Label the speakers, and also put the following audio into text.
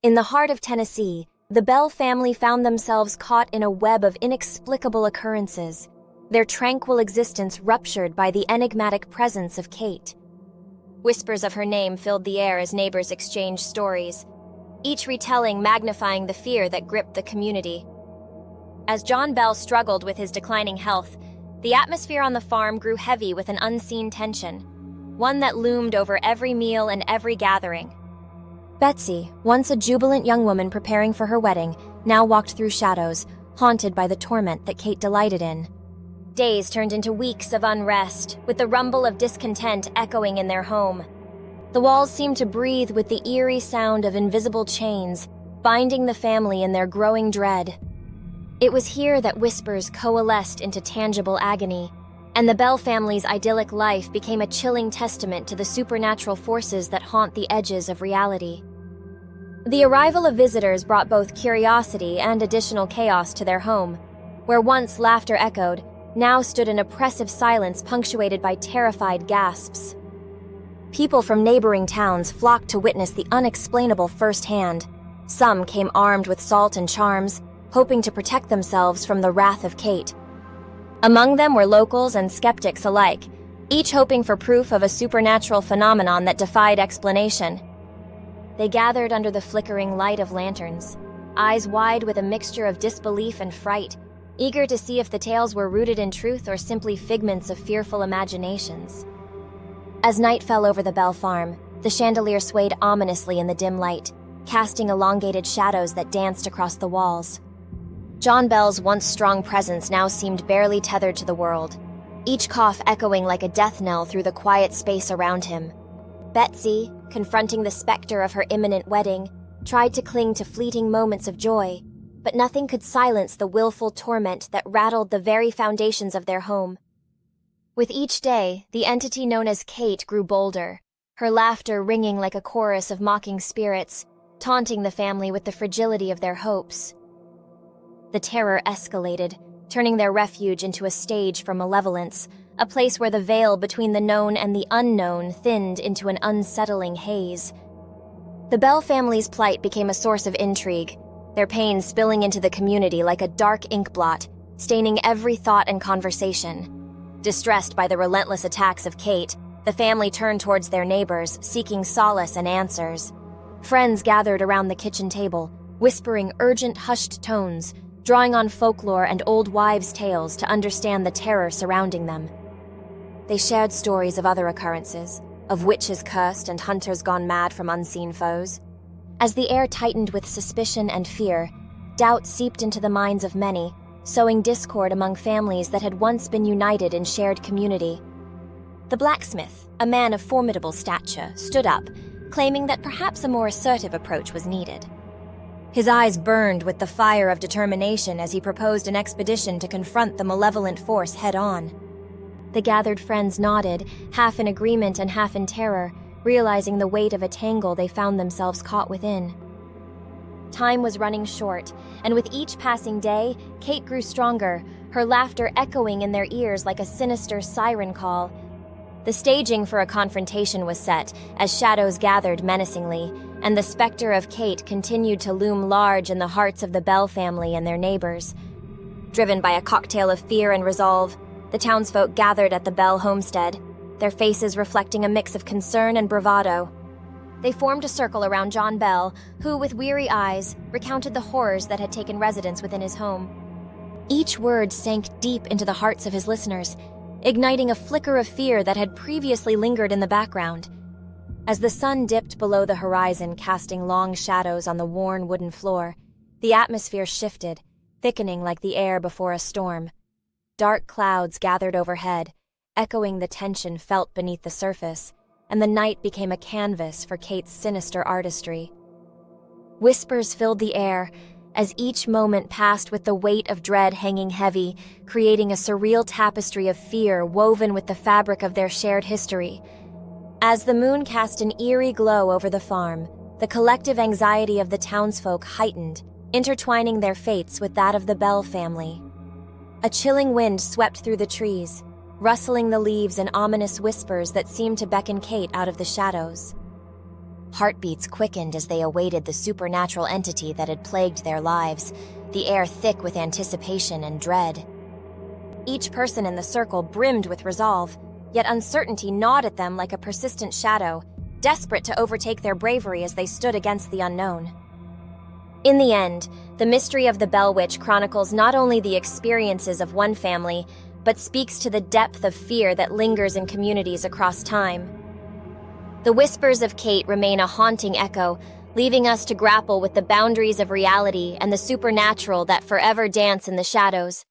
Speaker 1: In the heart of Tennessee, the Bell family found themselves caught in a web of inexplicable occurrences, their tranquil existence ruptured by the enigmatic presence of Kate. Whispers of her name filled the air as neighbors exchanged stories, each retelling magnifying the fear that gripped the community. As John Bell struggled with his declining health, the atmosphere on the farm grew heavy with an unseen tension, one that loomed over every meal and every gathering. Betsy, once a jubilant young woman preparing for her wedding, now walked through shadows, haunted by the torment that Kate delighted in. Days turned into weeks of unrest, with the rumble of discontent echoing in their home. The walls seemed to breathe with the eerie sound of invisible chains, binding the family in their growing dread. It was here that whispers coalesced into tangible agony, and the Bell family's idyllic life became a chilling testament to the supernatural forces that haunt the edges of reality. The arrival of visitors brought both curiosity and additional chaos to their home, where once laughter echoed, now stood an oppressive silence punctuated by terrified gasps. People from neighboring towns flocked to witness the unexplainable firsthand. Some came armed with salt and charms, hoping to protect themselves from the wrath of Kate. Among them were locals and skeptics alike, each hoping for proof of a supernatural phenomenon that defied explanation. They gathered under the flickering light of lanterns, eyes wide with a mixture of disbelief and fright, eager to see if the tales were rooted in truth or simply figments of fearful imaginations. As night fell over the Bell farm, the chandelier swayed ominously in the dim light, casting elongated shadows that danced across the walls. John Bell's once strong presence now seemed barely tethered to the world, each cough echoing like a death knell through the quiet space around him. Betsy, confronting the specter of her imminent wedding, tried to cling to fleeting moments of joy, but nothing could silence the willful torment that rattled the very foundations of their home. With each day, the entity known as Kate grew bolder, her laughter ringing like a chorus of mocking spirits, taunting the family with the fragility of their hopes. The terror escalated, turning their refuge into a stage for malevolence, a place where the veil between the known and the unknown thinned into an unsettling haze. The Bell family's plight became a source of intrigue, their pain spilling into the community like a dark ink blot, staining every thought and conversation. Distressed by the relentless attacks of Kate, the family turned towards their neighbors, seeking solace and answers. Friends gathered around the kitchen table, whispering urgent, hushed tones, drawing on folklore and old wives' tales to understand the terror surrounding them. They shared stories of other occurrences, of witches cursed and hunters gone mad from unseen foes. As the air tightened with suspicion and fear, doubt seeped into the minds of many, sowing discord among families that had once been united in shared community. The blacksmith, a man of formidable stature, stood up, claiming that perhaps a more assertive approach was needed. His eyes burned with the fire of determination as he proposed an expedition to confront the malevolent force head-on. The gathered friends nodded, half in agreement and half in terror, realizing the weight of a tangle they found themselves caught within. Time was running short, and with each passing day, Kate grew stronger, her laughter echoing in their ears like a sinister siren call. The staging for a confrontation was set as shadows gathered menacingly, and the specter of Kate continued to loom large in the hearts of the Bell family and their neighbors. Driven by a cocktail of fear and resolve, the townsfolk gathered at the Bell homestead, their faces reflecting a mix of concern and bravado. They formed a circle around John Bell, who, with weary eyes, recounted the horrors that had taken residence within his home. Each word sank deep into the hearts of his listeners, igniting a flicker of fear that had previously lingered in the background. As the sun dipped below the horizon, casting long shadows on the worn wooden floor, the atmosphere shifted, thickening like the air before a storm. Dark clouds gathered overhead, echoing the tension felt beneath the surface, and the night became a canvas for Kate's sinister artistry. Whispers filled the air, as each moment passed with the weight of dread hanging heavy, creating a surreal tapestry of fear woven with the fabric of their shared history. As the moon cast an eerie glow over the farm, the collective anxiety of the townsfolk heightened, intertwining their fates with that of the Bell family. A chilling wind swept through the trees, rustling the leaves in ominous whispers that seemed to beckon Kate out of the shadows. Heartbeats quickened as they awaited the supernatural entity that had plagued their lives, the air thick with anticipation and dread. Each person in the circle brimmed with resolve, yet uncertainty gnawed at them like a persistent shadow, desperate to overtake their bravery as they stood against the unknown. In the end, the mystery of the Bell Witch chronicles not only the experiences of one family, but speaks to the depth of fear that lingers in communities across time. The whispers of Kate remain a haunting echo, leaving us to grapple with the boundaries of reality and the supernatural that forever dance in the shadows.